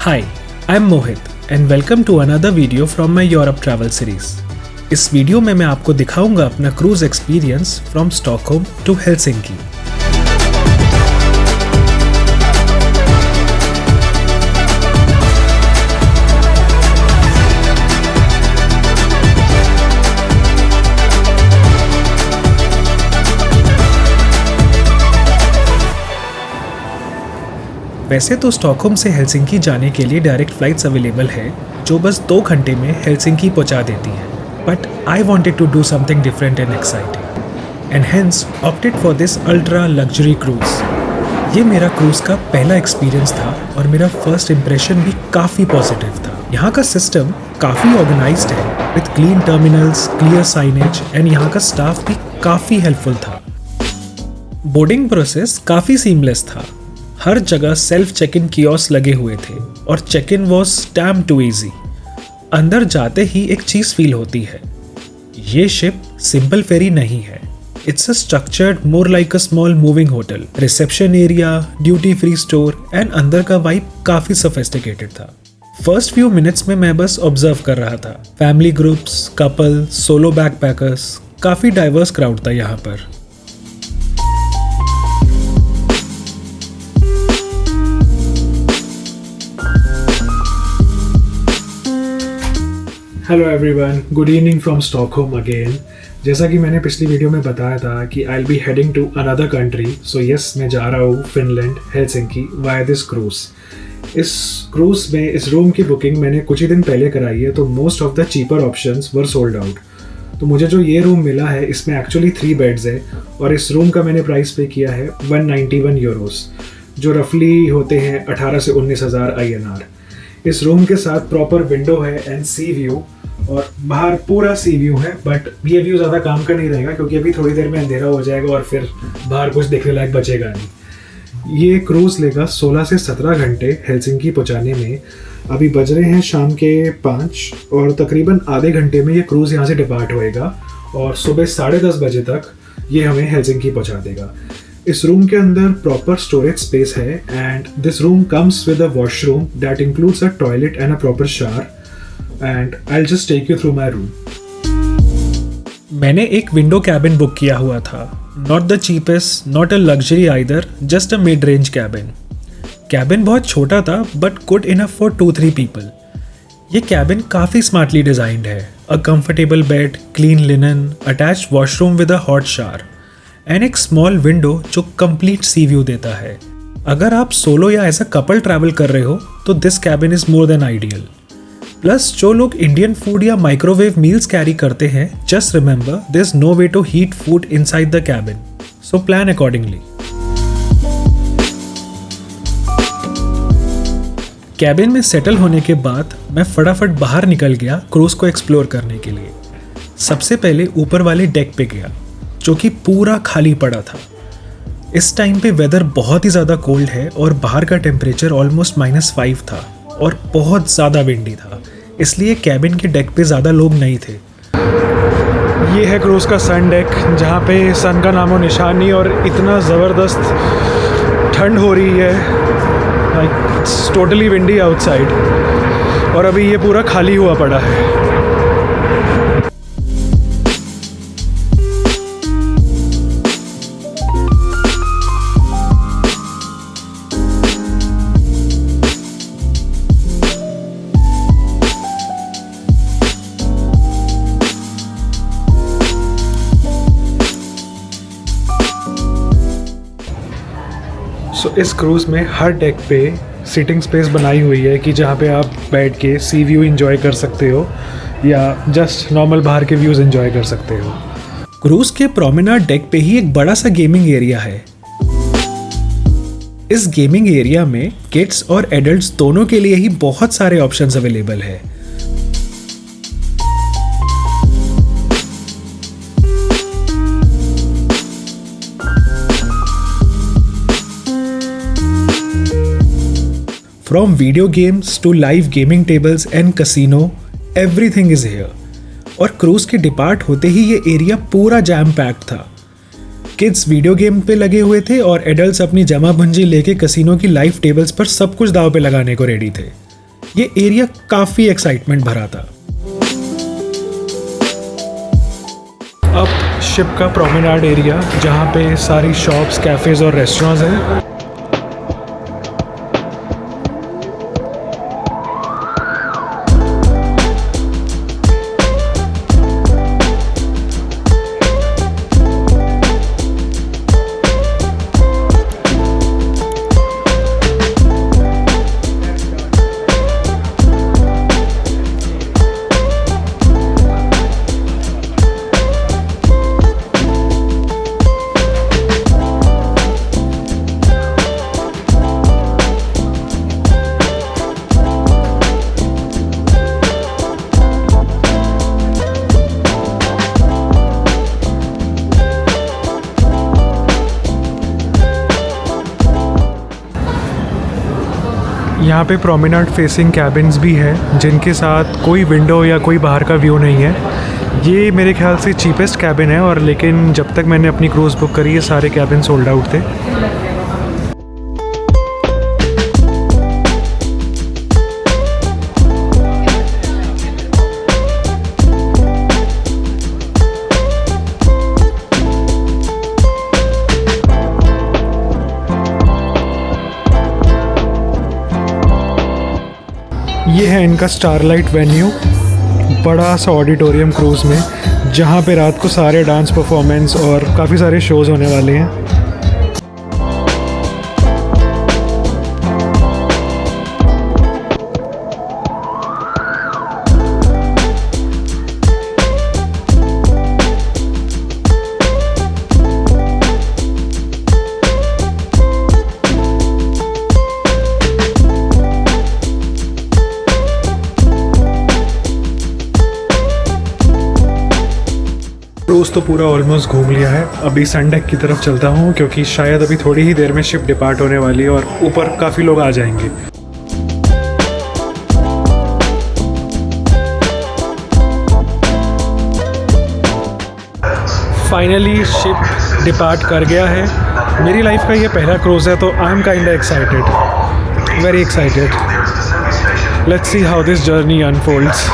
Hi, I'm Mohit and welcome to another video from my Europe travel series. इस वीडियो में मैं आपको दिखाऊंगा अपना cruise experience from Stockholm to Helsinki. वैसे तो स्टॉकहोम से हेलसिंकी जाने के लिए डायरेक्ट फ्लाइट्स अवेलेबल है जो बस 2 घंटे में हेलसिंकी पहुंचा देती हैं। But I wanted to do something different and exciting and hence opted for this ultra luxury cruise. ये मेरा क्रूज का पहला एक्सपीरियंस था और मेरा फर्स्ट इम्प्रेशन भी काफ़ी पॉजिटिव था। यहाँ का सिस्टम काफ़ी ऑर्गेनाइज्ड है with clean terminals, clear signage and यहाँ का स्टाफ भी काफ़ी हेल्पफुल था। बोर्डिंग प्रोसेस काफ़ी सीमलेस था। हर जगह सेल्फ चेक इन कियोस्क लगे हुए थे और check in was damn too easy. अंदर जाते ही एक चीज़ फील होती है, ये शिप सिंपल फेरी नहीं है। It's a structured more like a small moving hotel. Reception area, duty free store and अंदर का वाइब काफ़ी सोफिस्टिकेटेड था। फर्स्ट फ्यू मिनट्स में मैं बस ऑब्जर्व कर रहा था। Family groups, couple, solo backpackers, काफ़ी डाइवर्स क्राउड था यहाँ पर। Hello everyone, good evening from Stockholm again. जैसा कि मैंने पिछली वीडियो में बताया था कि I will be heading to another country, so yes, मैं जा रहा हूँ Finland, Helsinki via this cruise. इस क्रूज में इस रूम की बुकिंग मैंने कुछ ही दिन पहले कराई है, तो most of the cheaper options were sold out. तो मुझे जो ये रूम मिला है इसमें एक्चुअली 3 बेड्स है और इस रूम का मैंने प्राइस पे किया है 191 यूरोस, जो रफली होते हैं 18 से 19,000 INR। इस रूम के साथ प्रॉपर विंडो है एंड सी व्यू, और बाहर पूरा सी व्यू है। बट ये व्यू ज़्यादा काम का नहीं रहेगा क्योंकि अभी थोड़ी देर में अंधेरा हो जाएगा और फिर बाहर कुछ देखने लायक बचेगा नहीं। ये क्रूज़ लेगा 16 से 17 घंटे हेलसिंकी पहुंचाने में। अभी बज रहे हैं शाम के 5 और तकरीबन आधे घंटे में ये क्रूज़ यहाँ से डिपार्ट होएगा और सुबह 10:30 बजे तक ये हमें हेलसिंकी पहुँचा देगा। इस रूम के अंदर प्रॉपर स्टोरेज स्पेस है and this room comes with a washroom that includes a toilet and a proper shower and I will just take you through my room. मैंने एक विंडो कैबिन बुक किया हुआ था। Not the cheapest, not a luxury either, just a mid range cabin. Cabin बहुत छोटा था but good enough for 2-3 people. ये cabin काफ़ी स्मार्टली डिज़ाइंड है। A comfortable bed, clean linen, attached washroom with a hot shower and एक small window जो complete सी view देता है। अगर आप सोलो या एज अ कपल ट्रैवल कर रहे हो तो this cabin is more than ideal. Plus जो लोग इंडियन फूड या माइक्रोवेव मील्स कैरी करते हैं, just remember there is no way to heat food inside the cabin, so plan accordingly. Cabin में सेटल होने के बाद मैं फटाफट बाहर निकल गया क्रूज को एक्सप्लोर करने के लिए। सबसे पहले ऊपर वाले डेक पे गया जो कि पूरा खाली पड़ा था। इस टाइम पे वेदर बहुत ही ज़्यादा कोल्ड है और बाहर का टेम्परेचर ऑलमोस्ट -5 था और बहुत ज़्यादा विंडी था, इसलिए कैबिन के डेक पे ज़्यादा लोग नहीं थे। ये है क्रूज़ का सन डेक जहाँ पे सन का नामो निशान नहीं और इतना ज़बरदस्त ठंड हो रही है, like it's totally windy outside, और अभी ये पूरा खाली हुआ पड़ा है। इस क्रूज़ में हर डेक पे सीटिंग स्पेस बनाई हुई है कि जहाँ पे आप बैठ के सी व्यू एंजॉय कर सकते हो या जस्ट नॉर्मल बाहर के व्यूज़ एंजॉय कर सकते हो। क्रूज़ के प्रोमेनाड डेक पे ही एक बड़ा सा गेमिंग एरिया है। इस गेमिंग एरिया में किड्स और एडल्ट्स दोनों के लिए ही बहुत सारे ऑप्शंस अवेलेबल है। From video games to live gaming tables and casino, everything is here. और क्रूज के डिपार्ट होते ही ये एरिया पूरा जैम पैक्ड था। किड्स वीडियो गेम पे लगे हुए थे और एडल्ट्स अपनी जमा पूंजी लेके कसिनो की लाइव टेबल्स पर सब कुछ दाव पे लगाने को रेडी थे। ये एरिया काफ़ी एक्साइटमेंट भरा था। अब शिप का प्रोमेनाड एरिया, जहाँ पे सारी शॉप्स, कैफ़ेज़ और रेस्टोरेंट्स हैं। यहाँ पे प्रोमेनाड फेसिंग कैबिन्स भी है जिनके साथ कोई विंडो या कोई बाहर का व्यू नहीं है। ये मेरे ख्याल से चीपेस्ट कैबिन है, और लेकिन जब तक मैंने अपनी क्रूज़ बुक करी ये सारे कैबिन सोल्ड आउट थे। ये है इनका स्टारलाइट वेन्यू, बड़ा सा ऑडिटोरियम क्रूज़ में, जहाँ पे रात को सारे डांस परफॉर्मेंस और काफ़ी सारे शोज़ होने वाले हैं। क्रूज़ तो पूरा ऑलमोस्ट घूम लिया है। अभी सन डेक की तरफ चलता हूँ, क्योंकि शायद अभी थोड़ी ही देर में शिप डिपार्ट होने वाली है और ऊपर काफ़ी लोग आ जाएंगे। फाइनली शिप डिपार्ट कर गया है। मेरी लाइफ का ये पहला क्रूज़ है, तो I am kinda excited, very excited. Let's see how this journey unfolds.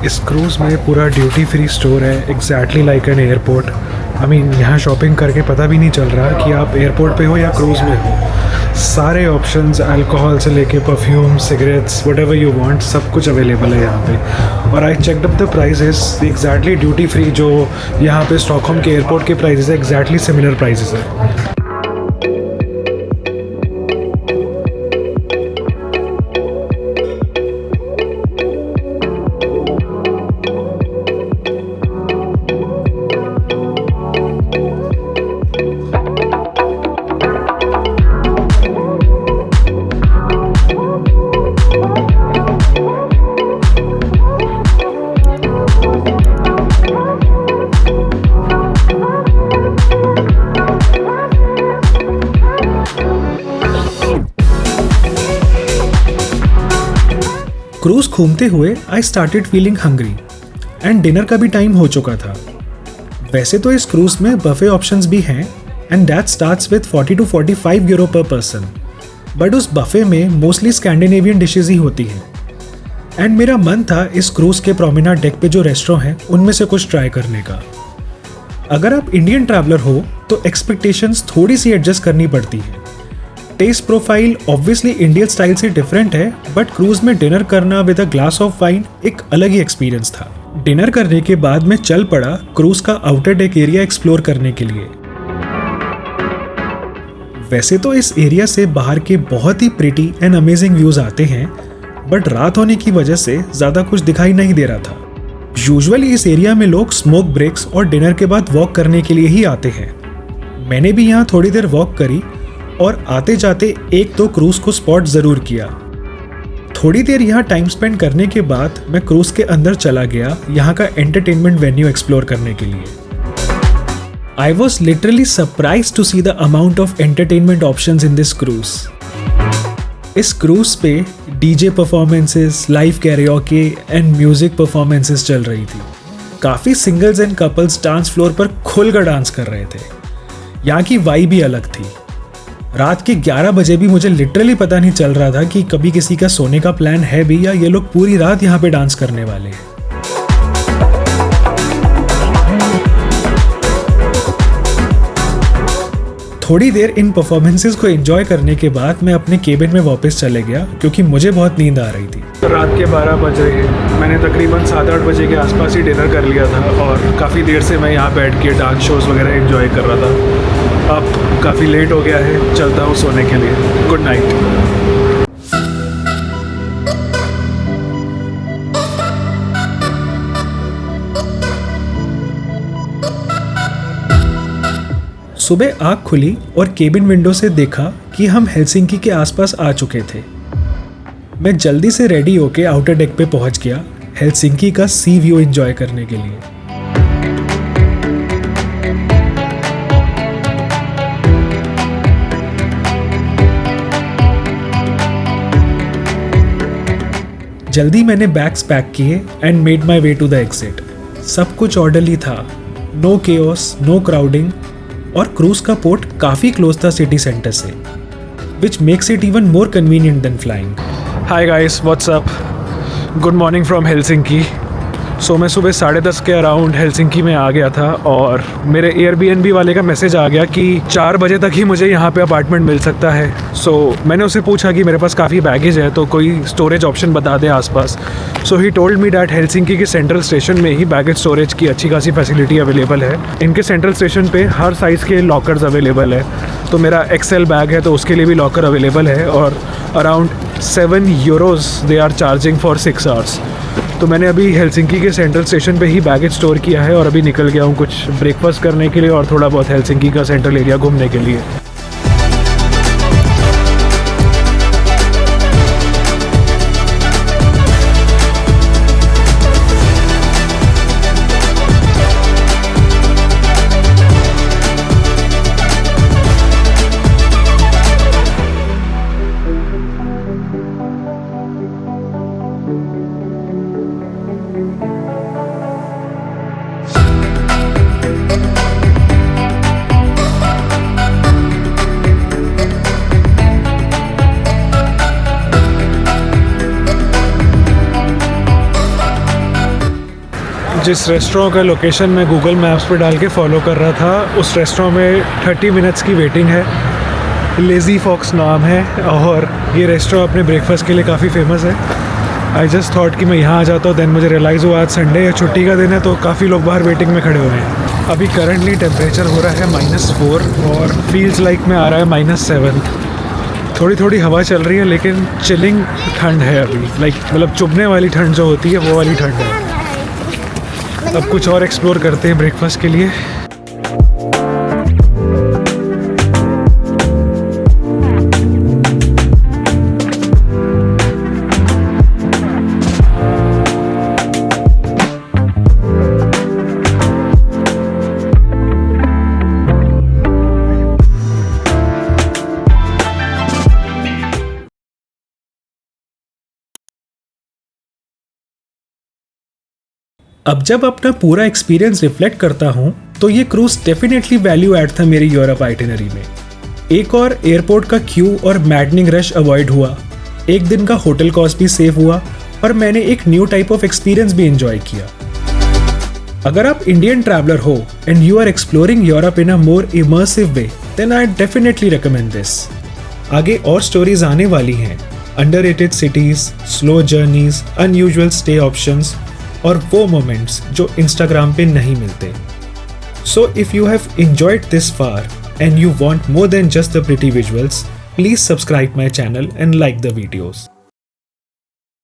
इस क्रूज़ में पूरा ड्यूटी फ्री स्टोर है, exactly like an airport. I mean यहाँ शॉपिंग करके पता भी नहीं चल रहा कि आप एयरपोर्ट पे हो या क्रूज़ में हो। सारे ऑप्शंस, अल्कोहल से लेके perfume, cigarettes, whatever you want, सब कुछ अवेलेबल है यहाँ पे। और I checked up the prices, exactly duty free जो यहाँ पे स्टॉकहोम के एयरपोर्ट के प्राइसेस है, एग्जैक्टली सिमिलर प्राइसेस है। क्रूज घूमते हुए I started feeling hungry and dinner का भी टाइम हो चुका था। वैसे तो इस क्रूज में बफे ऑप्शंस भी हैं and that starts with 40 to 45 euro पर पर्सन, बट उस बफे में मोस्टली स्कैंडिनेवियन डिशेज ही होती हैं। एंड मेरा मन था इस क्रूज के प्रोमेनाड डेक पे जो रेस्टोरेंट हैं उनमें से कुछ ट्राई करने का। अगर आप इंडियन ट्रैवलर हो तो एक्सपेक्टेशंस थोड़ी सी एडजस्ट करनी पड़ती है। Test profile obviously Indian style से डिफरेंट है, बट क्रूज में डिनर करना with a glass of wine एक अलग ही एक्सपीरियंस था। डिनर करने के बाद मैं चल पड़ा क्रूज का आउटर डेक एरिया एक्सप्लोर करने के लिए। वैसे तो इस एरिया से बाहर के बहुत ही प्रिटी एंड अमेजिंग व्यूज आते हैं, बट रात होने की वजह से ज़्यादा कुछ दिखाई नहीं दे रहा था। यूजुअली इस एरिया में लोग स्मोक ब्रेक्स और डिनर के बाद वॉक करने के लिए ही आते हैं। मैंने भी यहाँ थोड़ी देर वॉक करी और आते जाते एक दो क्रूज को स्पॉट ज़रूर किया। थोड़ी देर यहाँ टाइम स्पेंड करने के बाद मैं क्रूज के अंदर चला गया यहाँ का एंटरटेनमेंट वेन्यू एक्सप्लोर करने के लिए। I was literally surprised to see the amount of entertainment options in this cruise. इस क्रूज पे DJ performances, live karaoke and music performances चल रही थी। काफ़ी singles and couples dance floor पर खुलकर डांस कर रहे थे। यहाँ की वाइब भी अलग थी। रात के 11 बजे भी मुझे लिटरली पता नहीं चल रहा था कि कभी किसी का सोने का प्लान है भी या ये लोग पूरी रात यहाँ पे डांस करने वाले हैं। थोड़ी देर इन परफॉर्मेंसेस को एंजॉय करने के बाद मैं अपने केबिन में वापस चले गया क्योंकि मुझे बहुत नींद आ रही थी। रात के 12 बज रहे हैं। मैंने तकरीबन 7-8 बजे के आसपास ही डिनर कर लिया था और काफ़ी देर से मैं यहाँ बैठ के डांस शोज़ वगैरह एंजॉय कर रहा था। अब काफ़ी लेट हो गया है, चलता हूँ सोने के लिए। Good night. सुबह आँख खुली और केबिन विंडो से देखा कि हम हेलसिंकी के आसपास आ चुके थे। मैं जल्दी से रेडी होके आउटर डेक पे पहुंच गया हेलसिंकी का सी व्यू एंजॉय करने के लिए। जल्दी मैंने बैग्स पैक किए and made my way to the exit. सब कुछ ऑर्डरली था, नो केओस, नो क्राउडिंग, और क्रूज का पोर्ट काफ़ी क्लोज था सिटी सेंटर से, which makes it even more convenient than flying. Hi guys, what's up, good morning from Helsinki. So मैं सुबह 10:30 के अराउंड हेलसिंकी में आ गया था और मेरे एयरबीएनबी वाले का मैसेज आ गया कि 4 बजे तक ही मुझे यहाँ पे अपार्टमेंट मिल सकता है। सो मैंने उससे पूछा कि मेरे पास काफ़ी बैगेज है तो कोई स्टोरेज ऑप्शन बता दे आसपास। So he told me that Helsinki के सेंट्रल स्टेशन में ही बैगेज स्टोरेज की अच्छी खासी फैसिलिटी अवेलेबल है। इनके सेंट्रल स्टेशन पे हर साइज़ के लॉकर्स अवेलेबल है। तो मेरा एक्सेल बैग है तो उसके लिए भी लॉकर अवेलेबल है और around 7 euros they are charging for 6 hours. तो मैंने अभी हेलसिंकी के सेंट्रल स्टेशन पे ही बैगेज स्टोर किया है और अभी निकल गया हूँ कुछ ब्रेकफास्ट करने के लिए और थोड़ा बहुत हेलसिंकी का सेंट्रल एरिया घूमने के लिए। जिस रेस्टोरेंट का लोकेशन मैं गूगल मैप्स पे डाल के फॉलो कर रहा था, उस रेस्टोरेंट में 30 मिनट्स की वेटिंग है। लेज़ी फॉक्स नाम है और ये रेस्टोरेंट अपने ब्रेकफास्ट के लिए काफ़ी फेमस है। आई जस्ट थॉट कि मैं यहाँ आ जाता हूँ, देन मुझे रियलाइज़ हुआ आज संडे या छुट्टी का दिन है तो काफ़ी लोग बाहर वेटिंग में खड़े हुए हैं। अभी करंटली टेम्परेचर हो रहा है -4 और फील्स लाइक में आ रहा है -7। थोड़ी थोड़ी हवा चल रही है लेकिन चिलिंग ठंड है अभी, मतलब चुभने वाली ठंड जो होती है वो वाली ठंड है। अब कुछ और एक्सप्लोर करते हैं ब्रेकफास्ट के लिए। अब जब अपना पूरा एक्सपीरियंस रिफ्लेक्ट करता हूँ तो ये क्रूज डेफिनेटली वैल्यू ऐड था मेरी यूरोप आइटिनरी में। एक और एयरपोर्ट का क्यू और मैडनिंग रश अवॉइड हुआ, एक दिन का होटल कॉस्ट भी सेव हुआ और मैंने एक न्यू टाइप ऑफ एक्सपीरियंस भी एंजॉय किया। अगर आप इंडियन ट्रैवलर हो and you are exploring Europe in a more immersive way, then I definitely recommend this. आगे और स्टोरीज आने वाली हैं, underrated cities, slow journeys, unusual stay options और वो मोमेंट्स जो इंस्टाग्राम पे नहीं मिलते। So if you have enjoyed this far and you want more than just the pretty visuals, please subscribe my channel and like the videos.